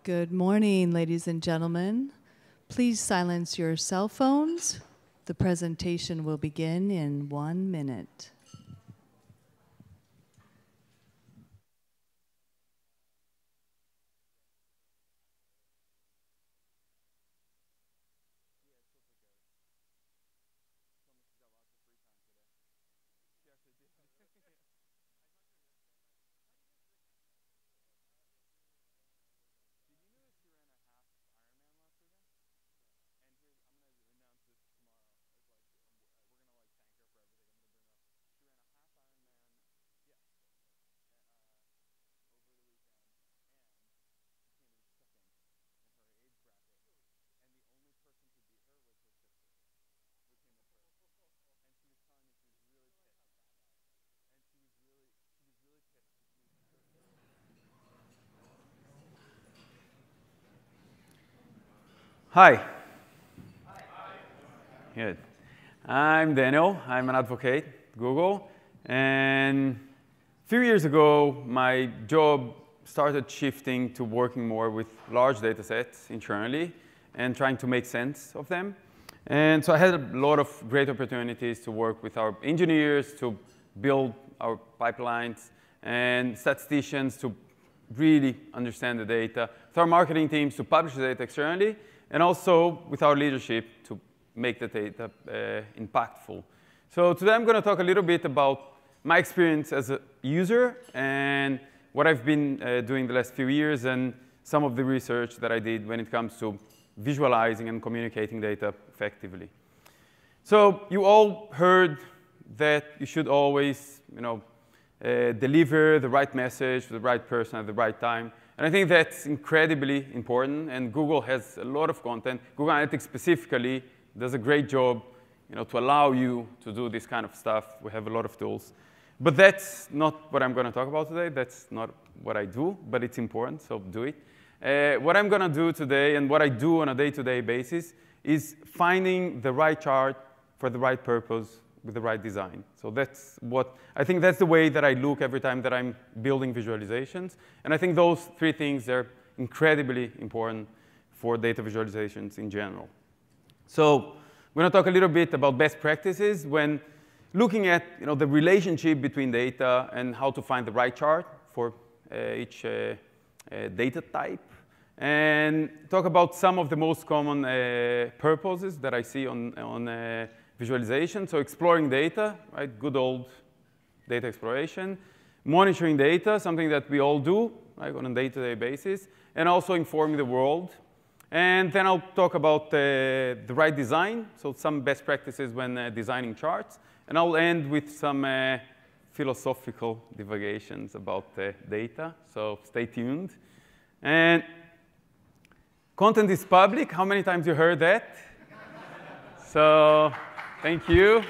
Good morning, ladies and gentlemen. Please silence your cell phones. The presentation will begin in 1 minute. Hi. Good. I'm Daniel. I'm an advocate at Google. And a few years ago, my job started shifting to working more with large data sets internally and trying to make sense of them. And so I had a lot of great opportunities to work with our engineers to build our pipelines and statisticians to really understand the data, with our marketing teams to publish the data externally, and also with our leadership to make the data impactful. So today I'm going to talk a little bit about my experience as a user and what I've been doing the last few years and some of the research that I did when it comes to visualizing and communicating data effectively. So you all heard that you should always deliver the right message to the right person at the right time. And I think that's incredibly important, and Google has a lot of content. Google Analytics specifically does a great job to allow you to do this kind of stuff. We have a lot of tools. But that's not what I'm going to talk about today. That's not what I do, but it's important, so do it. What I'm going to do today and what I do on a day-to-day basis is finding the right chart for the right purpose with the right design. So I think that's the way that I look every time that I'm building visualizations. And I think those three things are incredibly important for data visualizations in general. So we're going to talk a little bit about best practices when looking at the relationship between data and how to find the right chart for each data type. And talk about some of the most common purposes that I see on visualization. So exploring data, right? Good old data exploration. Monitoring data, something that we all do on a day-to-day basis. And also informing the world. And then I'll talk about the right design, so some best practices when designing charts. And I'll end with some philosophical divagations about data, so stay tuned. And content is public. How many times you heard that? So thank you.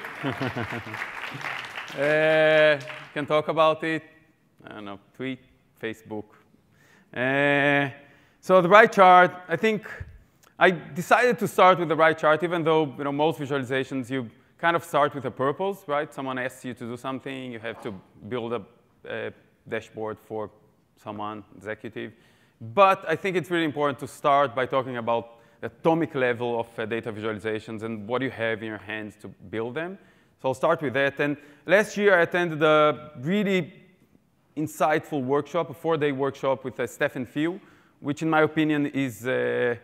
Can talk about it, I don't know, tweet, Facebook. So the right chart, I think I decided to start with the right chart, even though most visualizations, you kind of start with a purpose, right? Someone asks you to do something. You have to build a dashboard for someone, executive. But I think it's really important to start by talking about the atomic level of data visualizations and what you have in your hands to build them. So I'll start with that. And last year, I attended a really insightful workshop, a 4-day workshop with Stephen Few, which in my opinion is I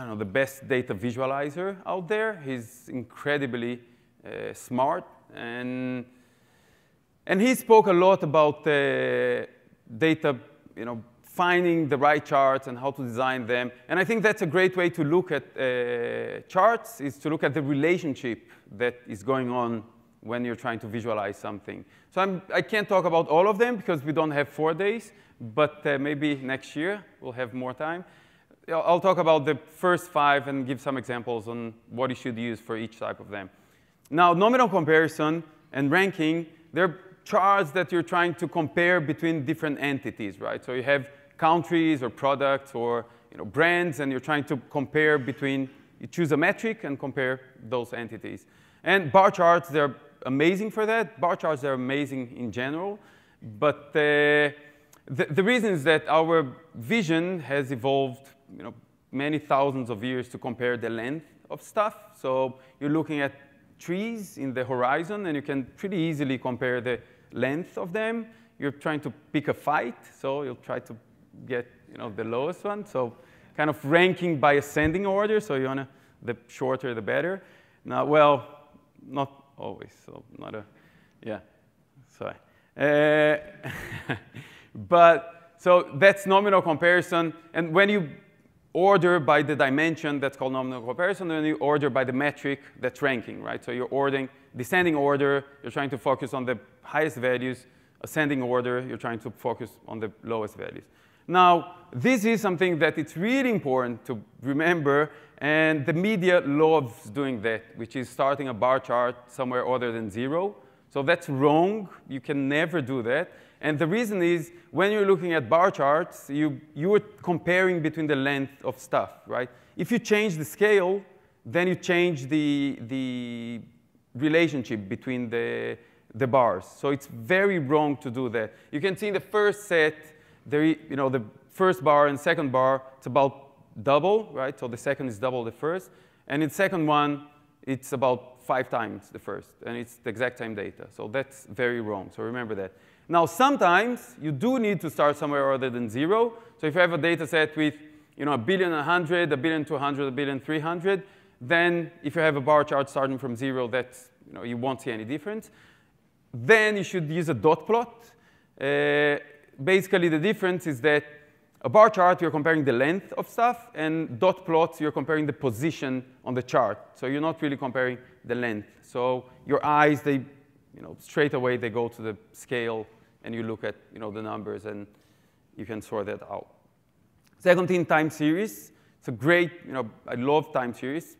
don't know, the best data visualizer out there. He's incredibly smart. And he spoke a lot about data, finding the right charts and how to design them. And I think that's a great way to look at charts, is to look at the relationship that is going on when you're trying to visualize something. So I can't talk about all of them because we don't have 4 days. But maybe next year we'll have more time. I'll talk about the first 5 and give some examples on what you should use for each type of them. Now, nominal comparison and ranking, they're charts that you're trying to compare between different entities, right? So you have countries or products or brands, and you're trying to compare between, you choose a metric and compare those entities. And bar charts, they're amazing for that. Bar charts are amazing in general. But the reason is that our vision has evolved, many thousands of years to compare the length of stuff. So you're looking at trees in the horizon, and you can pretty easily compare the length of them. You're trying to pick a fight, so you'll try to get the lowest one. So kind of ranking by ascending order, so you want the shorter the better. Now, well, not always, so not a, yeah, sorry. But, so that's nominal comparison, and when you order by the dimension, that's called nominal comparison, and you order by the metric, that's ranking, right? So you're ordering descending order, you're trying to focus on the highest values. Ascending order, you're trying to focus on the lowest values. Now, this is something that it's really important to remember, and the media loves doing that, which is starting a bar chart somewhere other than 0. So that's wrong. You can never do that. And the reason is, when you're looking at bar charts, you're comparing between the length of stuff, right? If you change the scale, then you change the relationship between the bars. So it's very wrong to do that. You can see in the first set, the first bar and second bar, it's about double, right? So the second is double the first. And in the second one, it's about 5 times the first. And it's the exact same data. So that's very wrong. So remember that. Now, sometimes you do need to start somewhere other than 0. So if you have a data set with 1,100,000,000, 1,200,000,000, 1,300,000,000, then if you have a bar chart starting from 0, that's, you won't see any difference. Then you should use a dot plot. Basically, the difference is that a bar chart, you're comparing the length of stuff, and dot plots, you're comparing the position on the chart. So you're not really comparing the length. So your eyes, they, straight away, they go to the scale, and you look at, the numbers, and you can sort that out. Second thing, time series. It's a great, I love time series.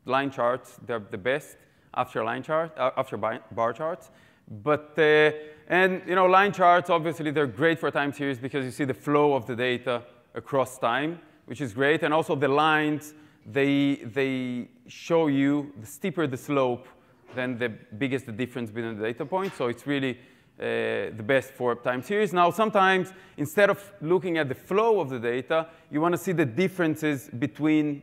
Line charts, they're the best after bar charts. But, line charts, obviously, they're great for time series because you see the flow of the data across time, which is great. And also the lines, they show you, the steeper the slope, then the biggest the difference between the data points. So it's really the best for time series. Now, sometimes, instead of looking at the flow of the data, you want to see the differences between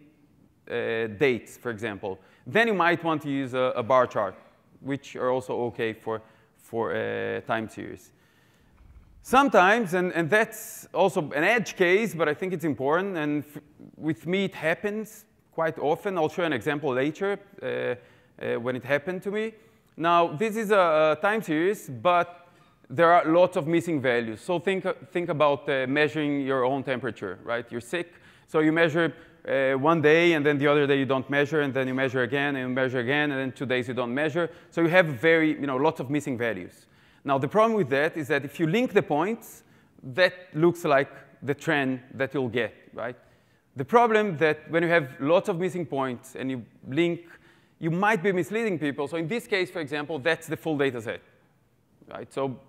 dates, for example. Then you might want to use a bar chart, which are also OK for time series. Sometimes, and that's also an edge case, but I think it's important, and with me it happens quite often. I'll show an example later when it happened to me. Now, this is a time series, but there are lots of missing values. So think about measuring your own temperature, right? You're sick, so you measure one day, and then the other day you don't measure, and then you measure again, and you measure again, and then 2 days you don't measure. So you have lots of missing values. Now, the problem with that is that if you link the points, that looks like the trend that you'll get, right? The problem that when you have lots of missing points and you link, you might be misleading people. So in this case, for example, that's the full data set, right? So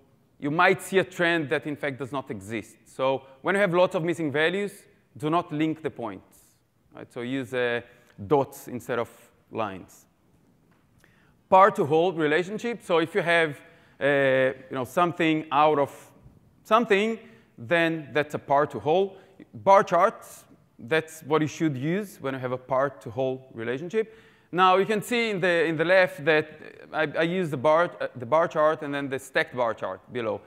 you might see a trend that, in fact, does not exist. So when you have lots of missing values, do not link the points. Right, so use dots instead of lines. Par-to-whole relationship. So if you have something out of something, then that's a par-to-whole. Bar charts, that's what you should use when you have a par-to-whole relationship. Now you can see in the left that I use the bar chart and then the stacked bar chart below.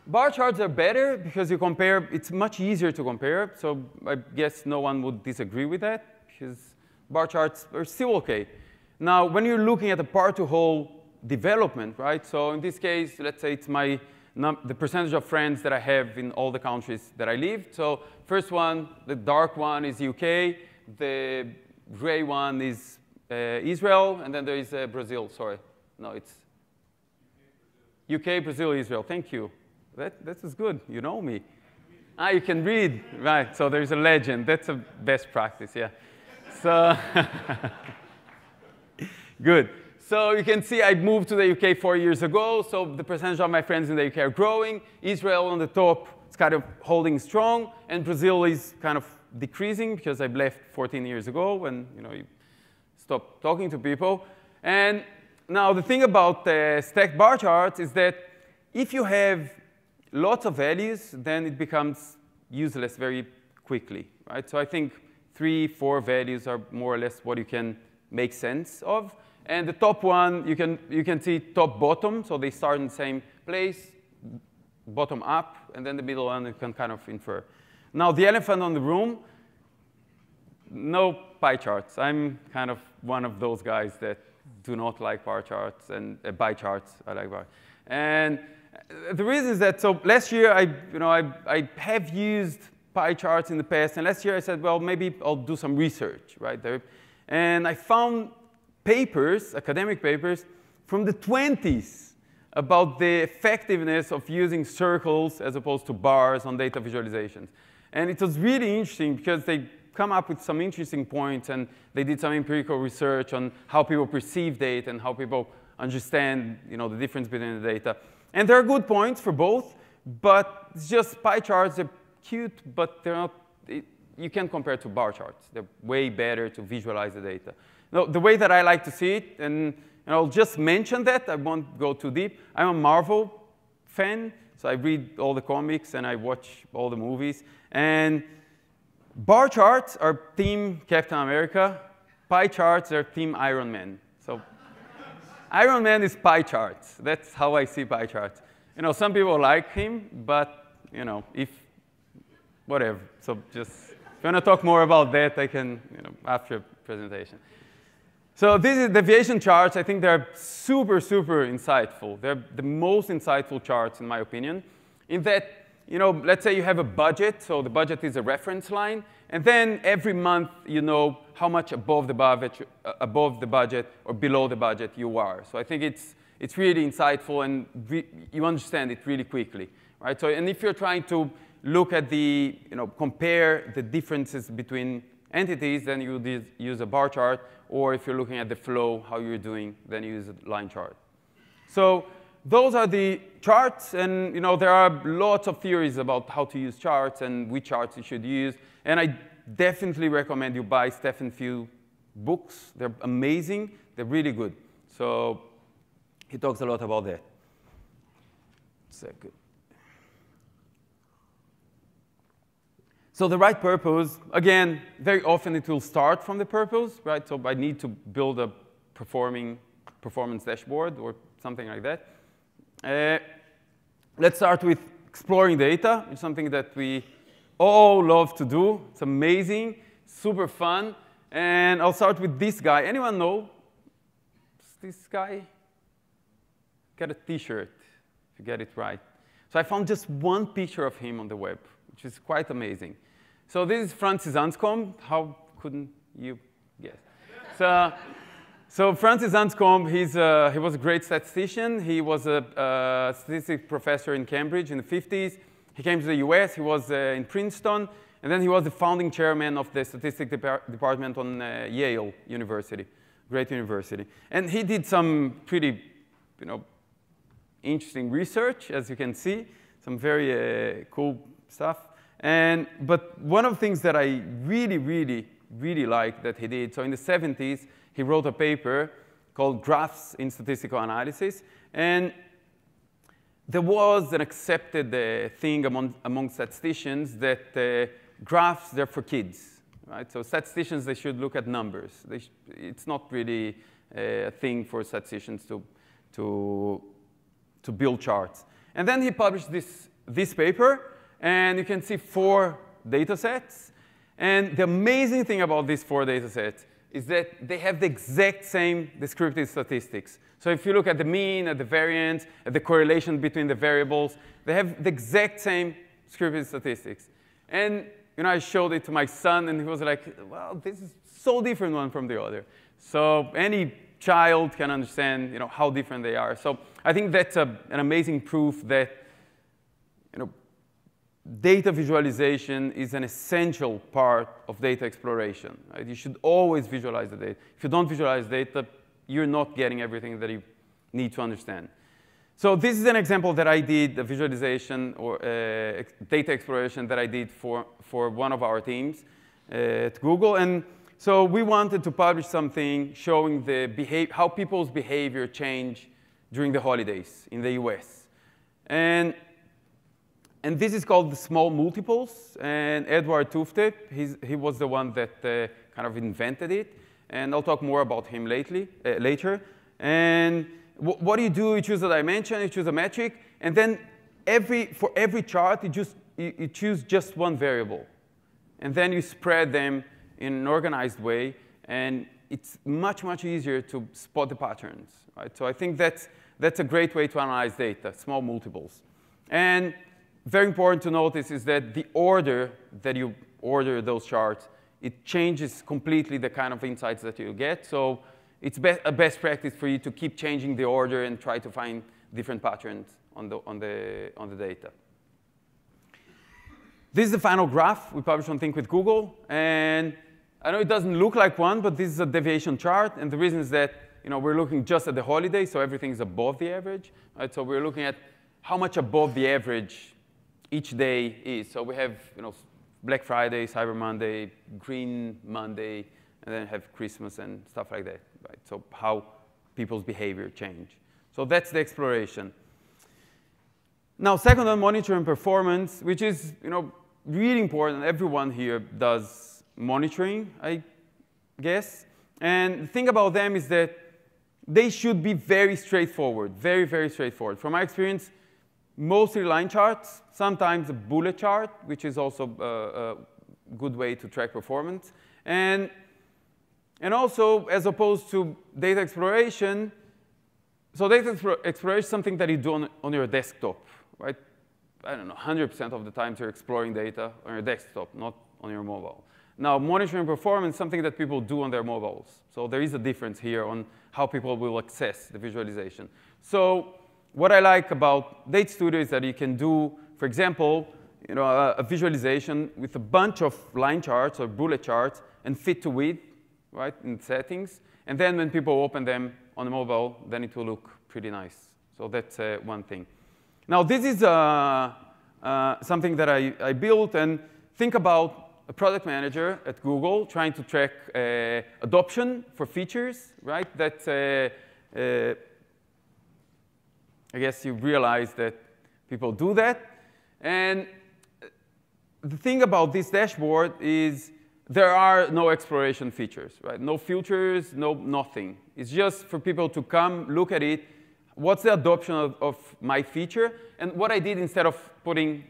Bar charts are better because you compare, it's much easier to compare. So I guess no one would disagree with that because bar charts are still OK. Now, when you're looking at the par-to-whole development, right? So in this case, let's say it's the percentage of friends that I have in all the countries that I live. So first one, the dark one is UK. The gray one is Israel. And then there is Brazil. Sorry. No, it's UK, Brazil, Israel. Thank you. That is good. You know me. You can read. Right. So there's a legend. That's a best practice. Yeah. So good. So you can see I moved to the UK 4 years ago. So the percentage of my friends in the UK are growing. Israel on the top is kind of holding strong. And Brazil is kind of decreasing because I left 14 years ago when you stop talking to people. And now the thing about stacked bar charts is that if you have lots of values, then it becomes useless very quickly, right? So I think 3, 4 values are more or less what you can make sense of. And the top one, you can see top, bottom. So they start in the same place, bottom up, and then the middle one you can kind of infer. Now, the elephant on the room, no pie charts. I'm kind of one of those guys that do not like bar charts and pie charts. I like bar. And the reason is that, so last year, I have used pie charts in the past. And last year, I said, well, maybe I'll do some research right there. And I found papers, academic papers, from the 20s about the effectiveness of using circles as opposed to bars on data visualizations. And it was really interesting because they come up with some interesting points, and they did some empirical research on how people perceive data and how people understand the difference between the data. And there are good points for both, but it's just pie charts. They're cute, but they're not, you can't compare to bar charts. They're way better to visualize the data. Now, the way that I like to see it, and I'll just mention that, I won't go too deep. I'm a Marvel fan, so I read all the comics and I watch all the movies. And bar charts are Team Captain America. Pie charts are Team Iron Man. So Iron Man is pie charts. That's how I see pie charts. Some people like him, but whatever. So just if you want to talk more about that, I can after presentation. So this is deviation charts. I think they're super, super insightful. They're the most insightful charts, in my opinion, in that, let's say you have a budget. So the budget is a reference line. And then every month, you know how much above the budget or below the budget you are. So I think it's really insightful, and you understand it really quickly, right? So, and if you're trying to look at compare the differences between entities, then you use a bar chart. Or if you're looking at the flow, how you're doing, then you use a line chart. So those are the charts. And there are lots of theories about how to use charts and which charts you should use. And I definitely recommend you buy Stephen Few books. They're amazing. They're really good. So he talks a lot about that. Second. So the right purpose, again, very often it will start from the purpose, right? So I need to build a performance dashboard or something like that. Let's start with exploring data. It's something that we all love to do. It's amazing, super fun. And I'll start with this guy. Anyone know this guy? Get a T-shirt, if you get it right. So I found just one picture of him on the web, which is quite amazing. So this is Francis Anscombe. How couldn't you guess? So Francis Anscombe, he was a great statistician. He was a statistics professor in Cambridge in the 50s. He came to the US. He was in Princeton. And then he was the founding chairman of the statistics department on Yale University, great university. And he did some pretty interesting research, as you can see, some very cool stuff. But one of the things that I really, really, really like that he did, so in the 70s, he wrote a paper called Graphs in Statistical Analysis. And there was an accepted thing among statisticians that graphs, they're for kids, right? So statisticians, they should look at numbers. It's not really a thing for statisticians to build charts. And then he published this paper. And you can see 4 data sets. And the amazing thing about these 4 data sets is that they have the exact same descriptive statistics. So if you look at the mean, at the variance, at the correlation between the variables, they have the exact same descriptive statistics. And I showed it to my son, and he was like, well, this is so different one from the other. So any child can understand how different they are. So I think that's an amazing proof that data visualization is an essential part of data exploration. Right? You should always visualize the data. If you don't visualize data, you're not getting everything that you need to understand. So this is an example that I did, a visualization or data exploration that I did for one of our teams at Google. And so we wanted to publish something showing how people's behavior change during the holidays in the US. And And this is called the small multiples. And Edward Tufte, he was the one that kind of invented it. And I'll talk more about him later. And what do? You choose a dimension, you choose a metric, and then for every chart, you choose just one variable. And then you spread them in an organized way, and it's much, much easier to spot the patterns. Right? So I think that's a great way to analyze data, small multiples. And very important to notice is that the order that you order those charts, it changes completely the kind of insights that you get. So it's a best practice for you to keep changing the order and try to find different patterns on the data. This is the final graph we published on Think with Google. And I know it doesn't look like one, but this is a deviation chart. And the reason is that we're looking just at the holiday, so everything is above the average. Right? So we're looking at how much above the average each day is. So we have Black Friday, Cyber Monday, Green Monday, and then have Christmas and stuff like that. Right? So how people's behavior change. So that's the exploration. Now, second on monitoring performance, which is really important. Everyone here does monitoring, I guess. And the thing about them is that they should be very straightforward, very, very straightforward. From my experience, mostly line charts, sometimes a bullet chart, which is also a good way to track performance. And also, as opposed to data exploration, so data exploration is something that you do on your desktop, right? I don't know, 100% of the times you're exploring data on your desktop, not on your mobile. Now, monitoring performance is something that people do on their mobiles. So there is a difference here on how people will access the visualization. So what I like about Data Studio is that you can do, for example, a visualization with a bunch of line charts or bullet charts and fit to width, right, in settings. And then when people open them on the mobile, then it will look pretty nice. So that's one thing. Now, this is something that I built. And think about a product manager at Google trying to track adoption for features, right? That I guess you realize that people do that. And the thing about this dashboard is there are no exploration features, right? No filters, no nothing. It's just for people to come, look at it. What's the adoption of my feature? And what I did instead of putting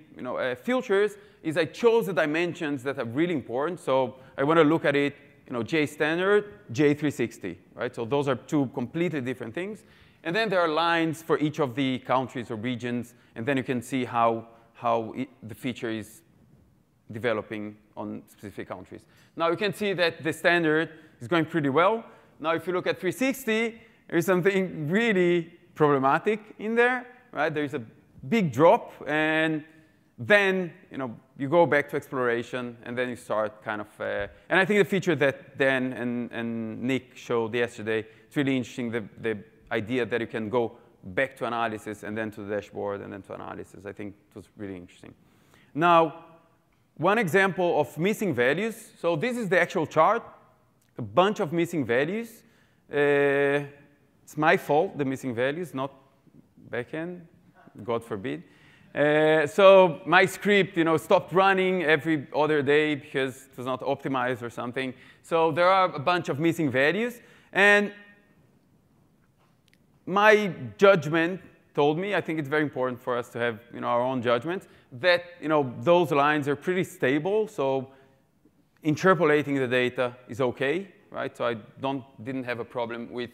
filters is I chose the dimensions that are really important. So I want to look at it, JStandard, J360, right? So those are two completely different things. And then there are lines for each of the countries or regions. And then you can see how the feature is developing on specific countries. Now you can see that the standard is going pretty well. Now if you look at 360, there is something really problematic in there, right? There is a big drop, and then you go back to exploration, and then you start kind of. And I think the feature that Dan and Nick showed yesterday, it's really interesting. The idea that you can go back to analysis and then to the dashboard and then to analysis. I think it was really interesting. Now, one example of missing values. So this is the actual chart, a bunch of missing values. It's my fault, the missing values, not backend, God forbid. So my script, stopped running every other day because it was not optimized or something. So there are a bunch of missing values. And my judgment told me, I think it's very important for us to have our own judgments, that those lines are pretty stable. So interpolating the data is OK, right? So I didn't have a problem with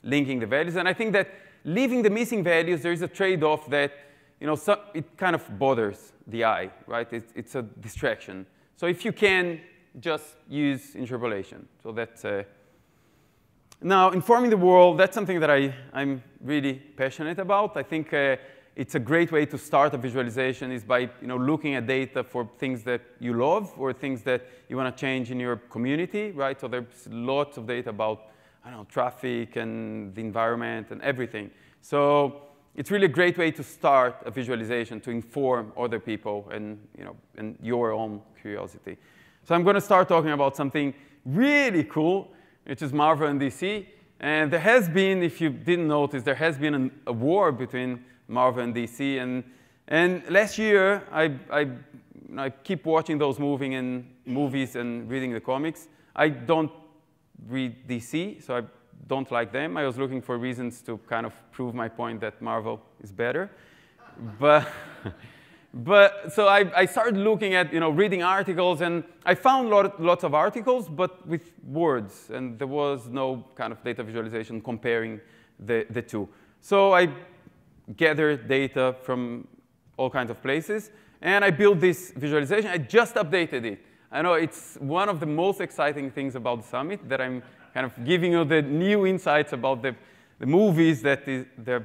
linking the values. And I think that leaving the missing values, there is a trade-off that it kind of bothers the eye, right? It's a distraction. So if you can, just use interpolation. So that's now, informing the world, that's something that I'm really passionate about. I think it's a great way to start a visualization is by looking at data for things that you love or things that you want to change in your community, right? So there's lots of data about, traffic and the environment and everything. So it's really a great way to start a visualization to inform other people and your own curiosity. So I'm going to start talking about something really cool, which is Marvel and DC. And there has been, if you didn't notice, there has been a war between Marvel and DC. And And last year, I keep watching those movies and reading the comics. I don't read DC, so I don't like them. I was looking for reasons to kind of prove my point that Marvel is better. But so I started looking at, reading articles, and I found lots of articles, but with words, and there was no kind of data visualization comparing the two. So I gathered data from all kinds of places, and I built this visualization. I just updated it. I know it's one of the most exciting things about the summit, that I'm kind of giving you the new insights about the movies that is the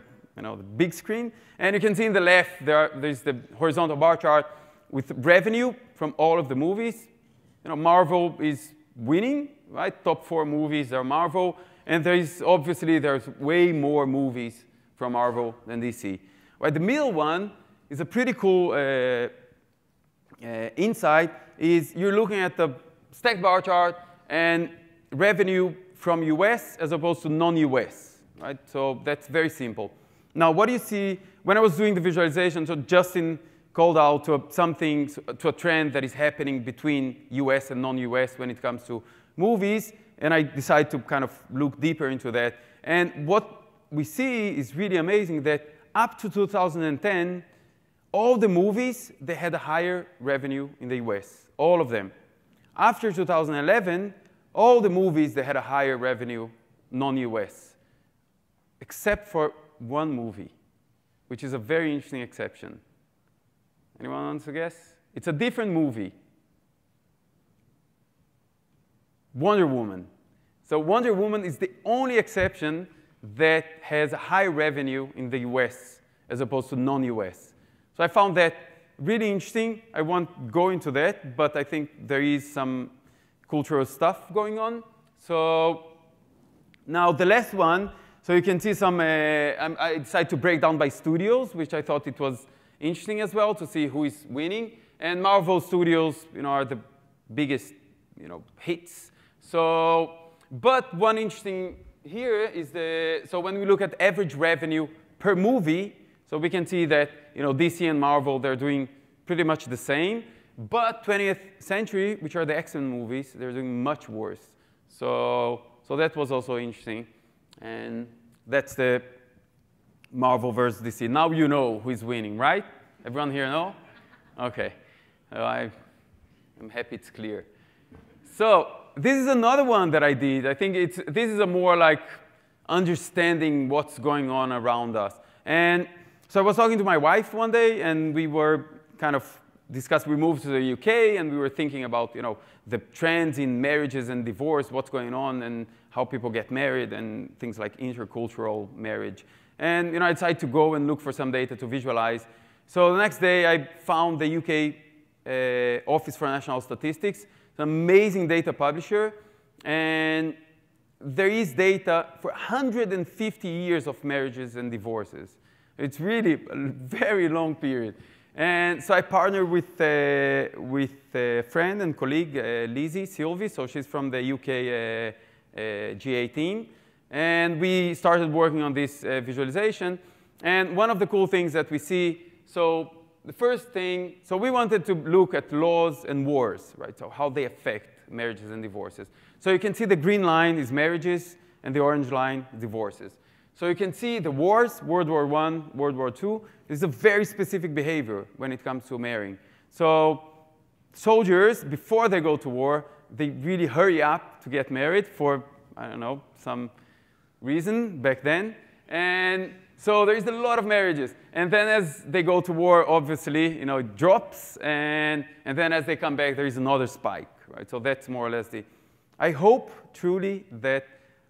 big screen. And you can see in the left, there's the horizontal bar chart with revenue from all of the movies. Marvel is winning, right? Top 4 movies are Marvel. And there's way more movies from Marvel than DC. Right, the middle one is a pretty cool insight. You're looking at the stacked bar chart and revenue from US as opposed to non-US. Right? So that's very simple. Now, what do you see when I was doing the visualization? So Justin called out to a trend that is happening between US and non-US when it comes to movies. And I decided to kind of look deeper into that. And what we see is really amazing, that up to 2010, all the movies, they had a higher revenue in the US, all of them. After 2011, all the movies, they had a higher revenue non-US, except for one movie, which is a very interesting exception. Anyone wants to guess? It's a different movie. Wonder Woman. So Wonder Woman is the only exception that has a high revenue in the US as opposed to non-US. So I found that really interesting. I won't go into that, but I think there is some cultural stuff going on. So now the last one, so you can see some, I decided to break down by studios, which I thought it was interesting as well to see who is winning. And Marvel Studios, are the biggest, hits. So, but one interesting here is so when we look at average revenue per movie, so we can see that, DC and Marvel, they're doing pretty much the same. But 20th Century, which are the X-Men movies, they're doing much worse. So that was also interesting. And that's the Marvel versus DC. Now you know who is winning, right? Everyone here know? OK. I'm happy it's clear. So this is another one that I did. I think this is a more like understanding what's going on around us. And so I was talking to my wife one day, and we were kind of discussing. We moved to the UK, and we were thinking about the trends in marriages and divorce, what's going on, and how people get married, and things like intercultural marriage. And I decided to go and look for some data to visualize. So the next day, I found the UK Office for National Statistics, an amazing data publisher. And there is data for 150 years of marriages and divorces. It's really a very long period. And so I partnered with a friend and colleague, Lizzie Silvey. So she's from the UK GA team. And we started working on this visualization. And one of the cool things that we see, so the first thing, so we wanted to look at laws and wars, right? So how they affect marriages and divorces. So you can see the green line is marriages, and the orange line, divorces. So you can see the wars, World War I, World War II. This is a very specific behavior when it comes to marrying. So soldiers, before they go to war, they really hurry up to get married for, I don't know, some reason back then. And so there is a lot of marriages. And then as they go to war, obviously, it drops. And then as they come back, there is another spike, right? So that's more or less I hope, truly, that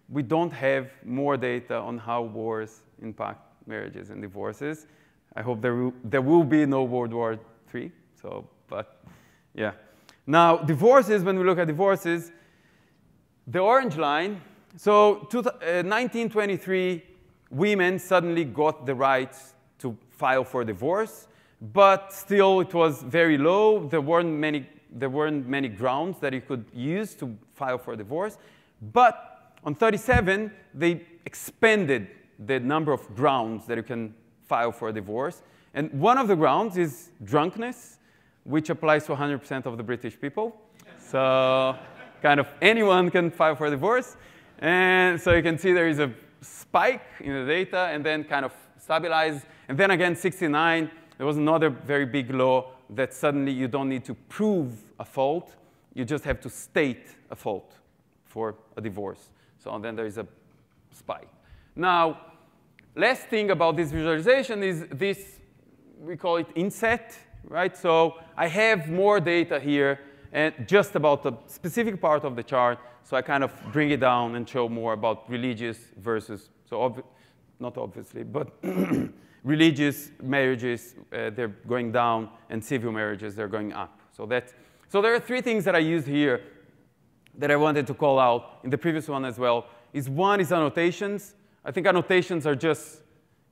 we don't have more data on how wars impact marriages and divorces. I hope there will be no World War III. So, but yeah. Now, divorces, when we look at divorces, the orange line, so 1923, women suddenly got the right to file for divorce, but still it was very low. There weren't many grounds that you could use to file for divorce. But on 37, they expanded the number of grounds that you can file for a divorce. And one of the grounds is drunkenness, which applies to 100% of the British people. So kind of anyone can file for divorce. And so you can see there is a spike in the data and then kind of stabilize. And then again, 69, there was another very big law that suddenly you don't need to prove a fault. You just have to state a fault for a divorce. So then there is a spike. Now, last thing about this visualization is this, we call it inset, right? So I have more data here and just about a specific part of the chart. So I kind of bring it down and show more about religious versus, so not obviously, but religious marriages, they're going down, and civil marriages, they're going up. So there are three things that I used here that I wanted to call out in the previous one as well. One is annotations. I think annotations are just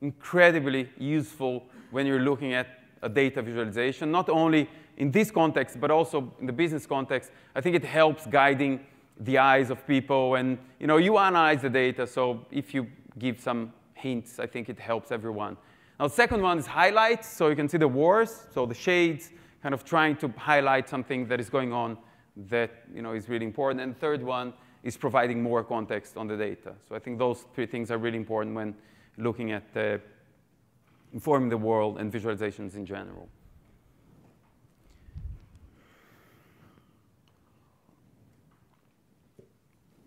incredibly useful when you're looking at a data visualization, not only in this context, but also in the business context. I think it helps guiding the eyes of people. And you analyze the data, so if you give some hints, I think it helps everyone. Now, the second one is highlights. So you can see the wars, so the shades, kind of trying to highlight something that is going on that is really important. And the third one is providing more context on the data. So I think those three things are really important when looking at informing the world and visualizations in general.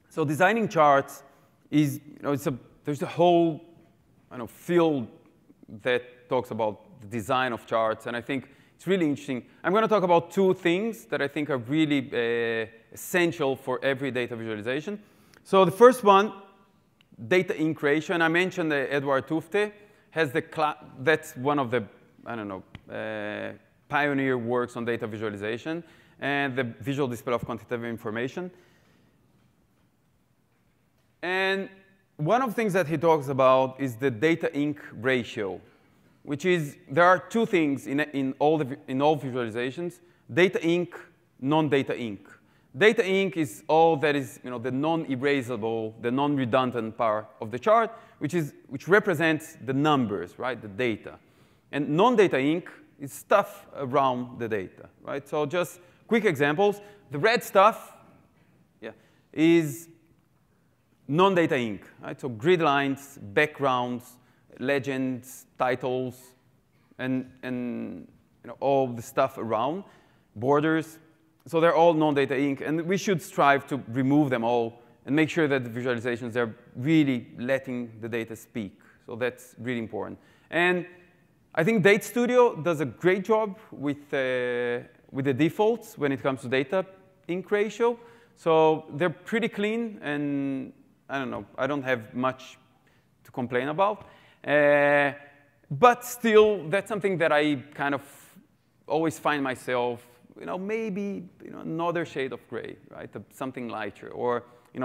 So designing charts is, there's a whole field that talks about the design of charts, and I think it's really interesting. I'm going to talk about two things that I think are really essential for every data visualization. So the first one, data ink ratio, and I mentioned Edward Tufte has that's one of the, pioneer works on data visualization and the visual display of quantitative information. And one of the things that he talks about is the data ink ratio, which is, there are two things in all visualizations: data ink, non-data ink. Data ink is all that is the non-erasable, the non-redundant part of the chart, which represents the numbers, right, the data. And non-data ink is stuff around the data, right? So just quick examples. The red stuff is non-data ink, right? So grid lines, backgrounds, legends, titles, and all the stuff around, borders. So they're all non-data ink, and we should strive to remove them all and make sure that the visualizations are really letting the data speak. So that's really important. And I think Date Studio does a great job with the defaults when it comes to data ink ratio. So they're pretty clean, and I don't have much to complain about. But still, that's something that I kind of always find myself, maybe another shade of gray, right? Something lighter, or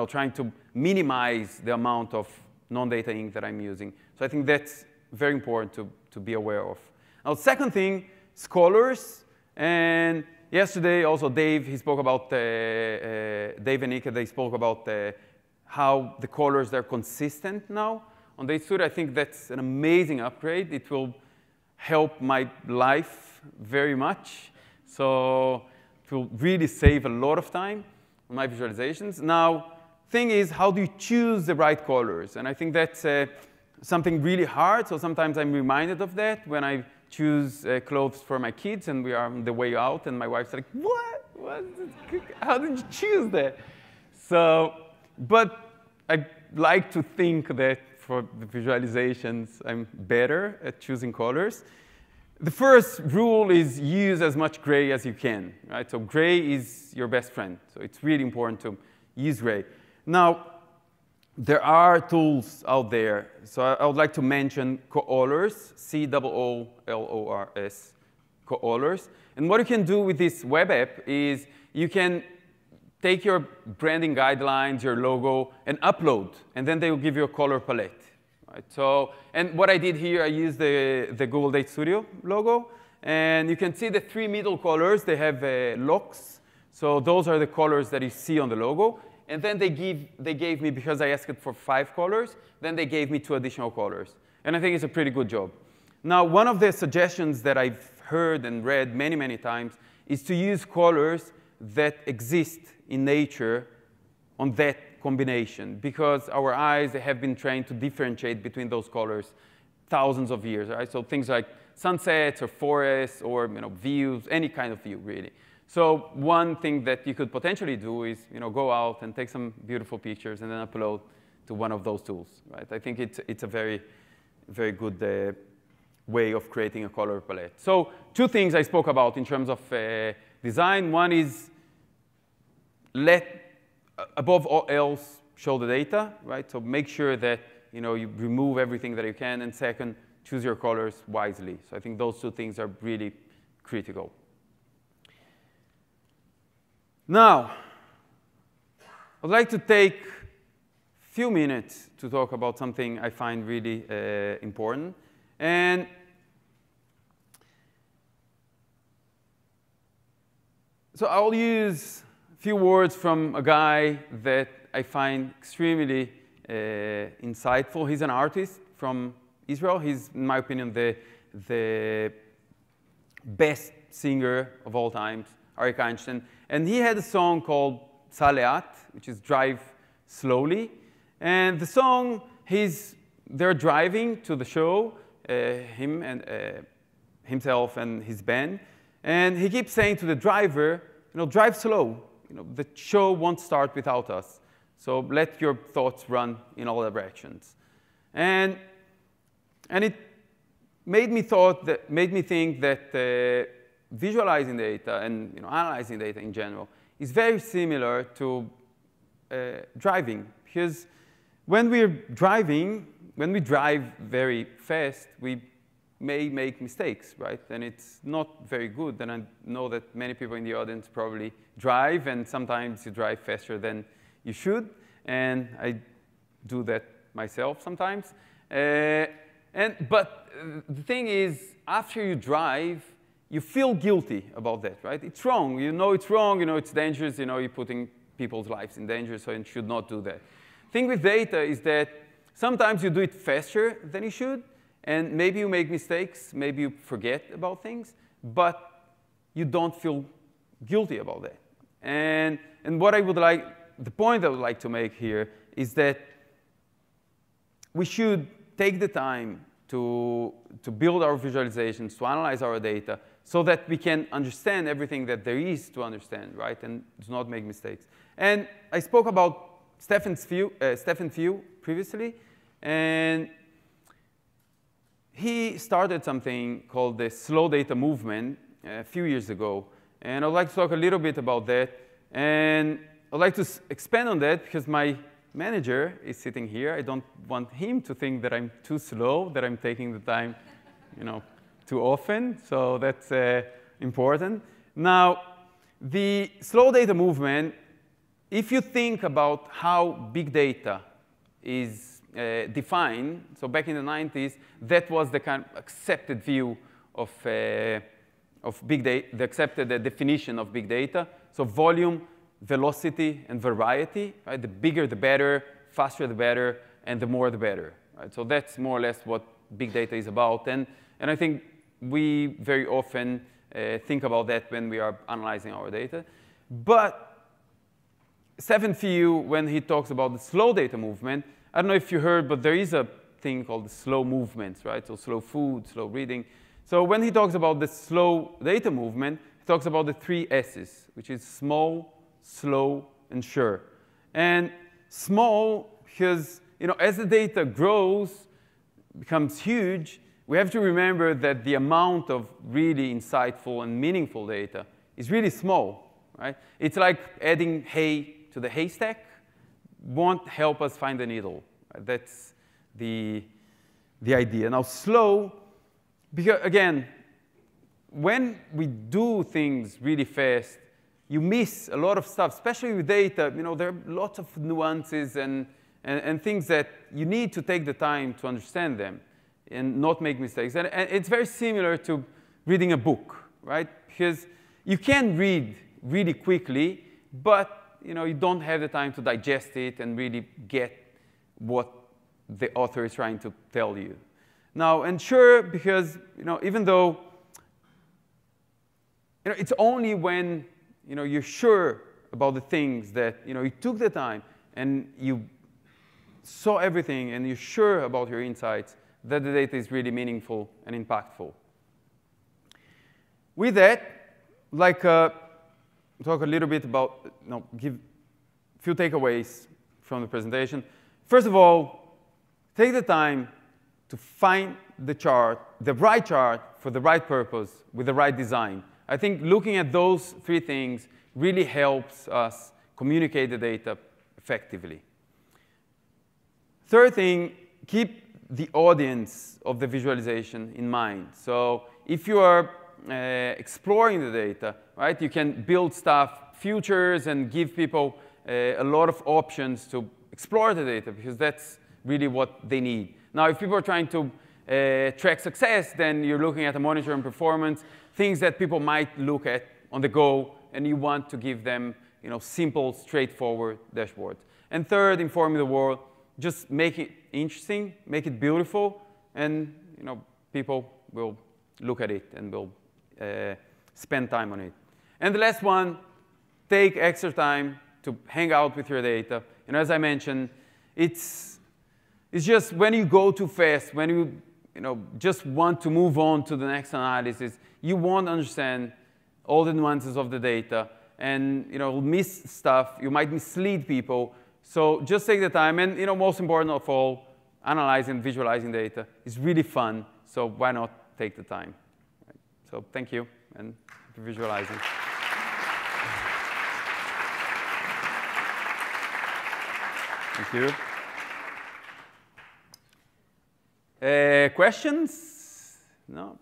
trying to minimize the amount of non-data ink that I'm using. So I think that's very important to be aware of. Now, the second thing is colors. And yesterday, also Dave, he spoke about Dave and Nika, they spoke about how the colors, they're consistent now on Date Studio. I think that's an amazing upgrade. It will help my life very much. So it will really save a lot of time on my visualizations. Now, thing is, how do you choose the right colors? And I think that's something really hard. So sometimes I'm reminded of that when I choose clothes for my kids, and we are on the way out, and my wife's like, what? How did you choose that? So, but I like to think that for the visualizations, I'm better at choosing colors. The first rule is use as much gray as you can, right? So gray is your best friend. So it's really important to use gray. Now, there are tools out there. So I would like to mention Coolors, C-O-O-L-O-R-S, Coolors. And what you can do with this web app is you can take your branding guidelines, your logo, and upload. And then they will give you a color palette. Right? So, and what I did here, I used the Google Date Studio logo. And you can see the three middle colors. They have locks. So those are the colors that you see on the logo. And then they gave me, because I asked for 5 colors, then they gave me 2 additional colors. And I think it's a pretty good job. Now, one of the suggestions that I've heard and read many, many times is to use colors that exist in nature on that combination, because our eyes have been trained to differentiate between those colors thousands of years, right? So things like sunsets or forests or views, any kind of view, really. So one thing that you could potentially do is go out and take some beautiful pictures and then upload to one of those tools, right? I think it's a very, very good way of creating a color palette. So two things I spoke about in terms of design. One is above all else, show the data, right? So make sure that you remove everything that you can. And second, choose your colors wisely. So I think those two things are really critical. Now, I'd like to take a few minutes to talk about something I find really important. And so I'll use a few words from a guy that I find extremely insightful. He's an artist from Israel. He's, in my opinion, the best singer of all times, Arik Einstein. And he had a song called Sah Le'at, which is Drive Slowly. And the song, they're driving to the show, himself and his band. And he keeps saying to the driver, drive slow. The show won't start without us. So let your thoughts run in all directions. And it made me think that visualizing data and analyzing data in general is very similar to driving. Because when we drive very fast, we may make mistakes, right? And it's not very good. And I know that many people in the audience probably drive, and sometimes you drive faster than you should. And I do that myself sometimes. But the thing is, after you drive, you feel guilty about that, right? It's wrong. It's wrong. It's dangerous. You're putting people's lives in danger, so you should not do that. The thing with data is that sometimes you do it faster than you should, and maybe you make mistakes, maybe you forget about things, but you don't feel guilty about that. And the point I would like to make here is that we should take the time to build our visualizations, to analyze our data, so that we can understand everything that there is to understand, right, and do not make mistakes. And I spoke about Stephen Few previously, and he started something called the slow data movement a few years ago. And I'd like to talk a little bit about that. And I'd like to expand on that because my manager is sitting here. I don't want him to think that I'm too slow, that I'm taking the time too often. So that's important. Now, the slow data movement, if you think about how big data is defined, so back in the 90s, that was the kind of accepted view of big data, the accepted definition of big data. So volume, velocity, and variety. Right? The bigger, the better, faster, the better, and the more, the better. Right? So that's more or less what big data is about. And I think we very often think about that when we are analyzing our data. But Stephen Few, when he talks about the slow data movement, I don't know if you heard, but there is a thing called the slow movements, right? So slow food, slow reading. So when he talks about the slow data movement, he talks about the 3 S's, which is small, slow, and sure. And small, because as the data grows, becomes huge, we have to remember that the amount of really insightful and meaningful data is really small, right? It's like adding hay to the haystack. Won't help us find the needle. That's the idea. Now, slow, because again, when we do things really fast, you miss a lot of stuff, especially with data. There are lots of nuances and things that you need to take the time to understand them and not make mistakes. And it's very similar to reading a book, right? Because you can read really quickly, but you don't have the time to digest it and really get what the author is trying to tell you. Now, and sure, because even though it's only when you're sure about the things that you took the time and you saw everything and you're sure about your insights that the data is really meaningful and impactful. With that, talk a little bit about, give a few takeaways from the presentation. First of all, take the time to find the right chart for the right purpose with the right design. I think looking at those three things really helps us communicate the data effectively. Third thing, keep the audience of the visualization in mind. So if you are exploring the data, right, you can build stuff, futures, and give people a lot of options to explore the data, because that's really what they need. Now, if people are trying to track success, then you're looking at a monitor and performance, things that people might look at on the go, and you want to give them simple, straightforward dashboards. And third, informing the world, just make it interesting, make it beautiful, and people will look at it and will spend time on it. And the last one, take extra time to hang out with your data. As I mentioned, it's just when you go too fast, when you just want to move on to the next analysis, you won't understand all the nuances of the data, and you'll miss stuff. You might mislead people. So just take the time, and most important of all, analyzing, visualizing data is really fun. So why not take the time? Right. So thank you, and happy visualizing. Thank you. Questions? No?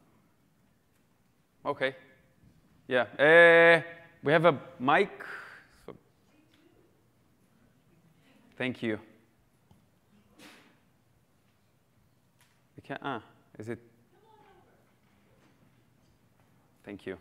OK. Yeah. We have a mic. So thank you. We can, is it? Thank you.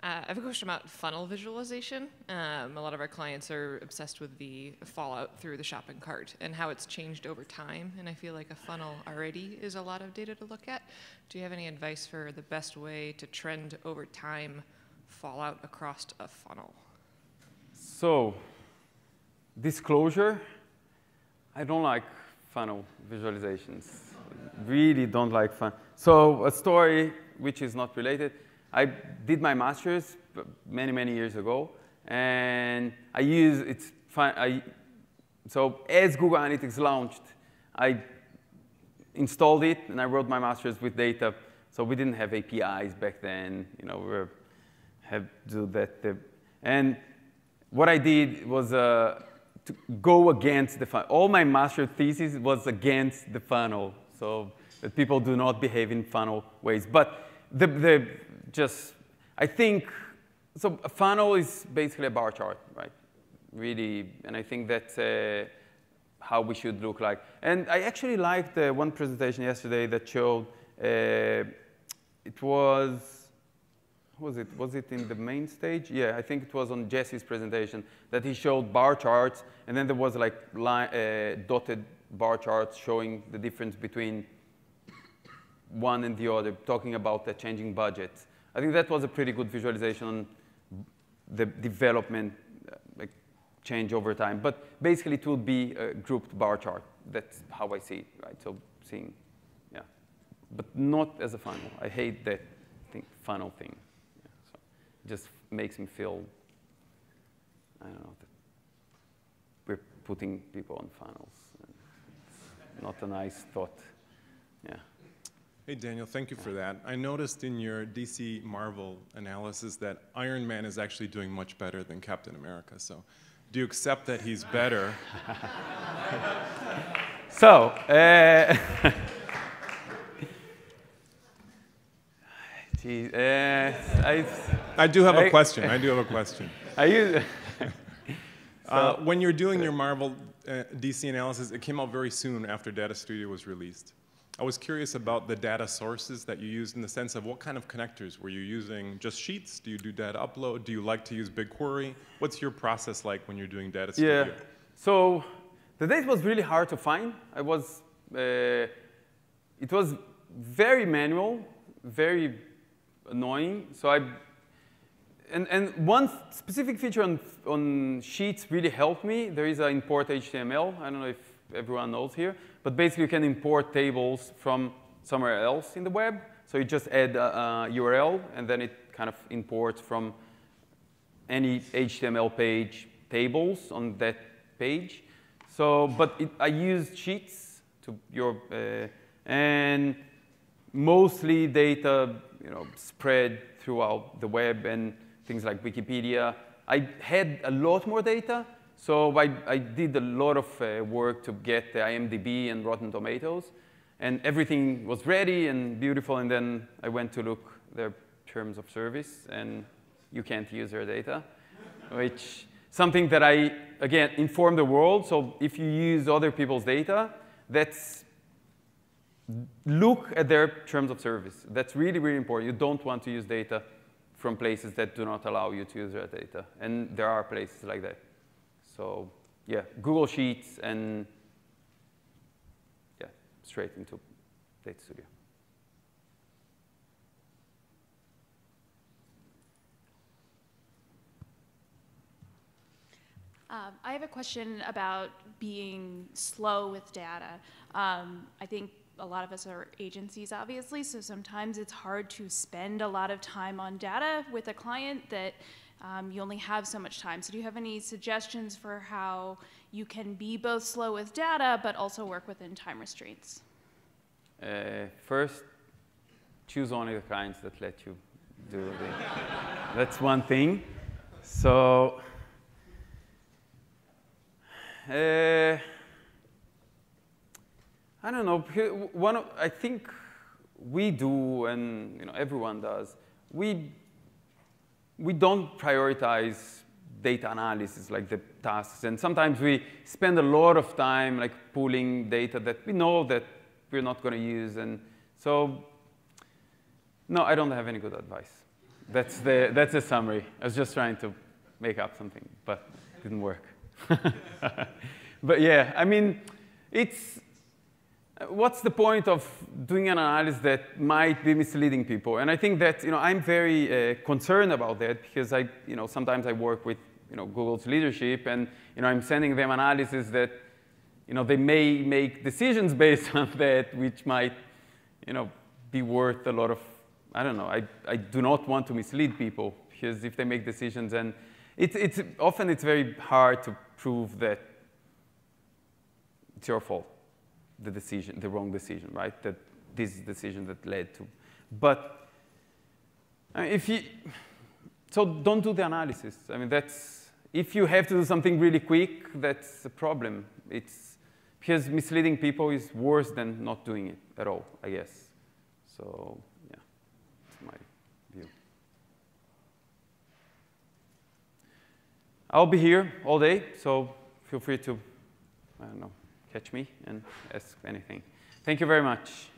I have a question about funnel visualization. A lot of our clients are obsessed with the fallout through the shopping cart and how it's changed over time. And I feel like a funnel already is a lot of data to look at. Do you have any advice for the best way to trend over time fallout across a funnel? So, disclosure, I don't like funnel visualizations. Really don't like funnel. So a story which is not related. I did my master's many, many years ago, and so as Google Analytics launched, I installed it, and I wrote my master's with data. So we didn't have APIs back then. We had to do that. And what I did was to go against the funnel. All my master's thesis was against the funnel, so that people do not behave in funnel ways. But I think, so a funnel is basically a bar chart, right? Really, and I think that's how we should look like. And I actually liked one presentation yesterday that showed, it was it in the main stage? Yeah, I think it was on Jesse's presentation that he showed bar charts, and then there was like dotted bar charts showing the difference between one and the other, talking about the changing budgets. I think that was a pretty good visualization on the development change over time. But basically, it would be a grouped bar chart. That's how I see it, right? So seeing, yeah. But not as a funnel. I hate that funnel thing. Yeah, so it just makes me feel, I don't know, that we're putting people on funnels. It's not a nice thought. Yeah. Hey, Daniel, thank you for that. I noticed in your DC Marvel analysis that Iron Man is actually doing much better than Captain America. So do you accept that he's better? So, I do have a question. I do have a question. When you're doing your Marvel DC analysis, it came out very soon after Data Studio was released. I was curious about the data sources that you used in the sense of what kind of connectors. Were you using just Sheets? Do you do data upload? Do you like to use BigQuery? What's your process like when you're doing Data Studio? Yeah. So the data was really hard to find. It was very manual, very annoying. So and one specific feature on Sheets really helped me. There is an import HTML. I don't know if everyone knows here. But basically, you can import tables from somewhere else in the web. So you just add a URL, and then it kind of imports from any HTML page tables on that page. So, but I used Sheets and mostly data, spread throughout the web and things like Wikipedia. I had a lot more data, so I did a lot of work to get the IMDb and Rotten Tomatoes, and everything was ready and beautiful. And then I went to look their terms of service, and you can't use their data, which something that I again inform the world. So if you use other people's data, look at their terms of service. That's really, really important. You don't want to use data from places that do not allow you to use their data. And there are places like that. So yeah, Google Sheets and yeah, straight into Data Studio. I have a question about being slow with data. I think a lot of us are agencies, obviously, so sometimes it's hard to spend a lot of time on data with a client that you only have so much time. So do you have any suggestions for how you can be both slow with data but also work within time restraints? First, choose only the clients that let you do the that's one thing. So I don't know. I think we do, and everyone does. We don't prioritize data analysis like the tasks, and sometimes we spend a lot of time like pulling data that we know that we're not going to use, and so no, I don't have any good advice. That's the summary. I was just trying to make up something, but it didn't work. But yeah, I mean, what's the point of doing an analysis that might be misleading people? And I think that I'm very concerned about that because sometimes I work with Google's leadership, and I'm sending them analysis that they may make decisions based on that, which might be worth a lot of, I don't know. I do not want to mislead people because if they make decisions, and often it's very hard to prove that it's your fault. The wrong decision, right? That this decision that led to. But so don't do the analysis. I mean, if you have to do something really quick, that's a problem. It's because misleading people is worse than not doing it at all, I guess. So yeah, that's my view. I'll be here all day, so feel free to, I don't know, catch me and ask anything. Thank you very much.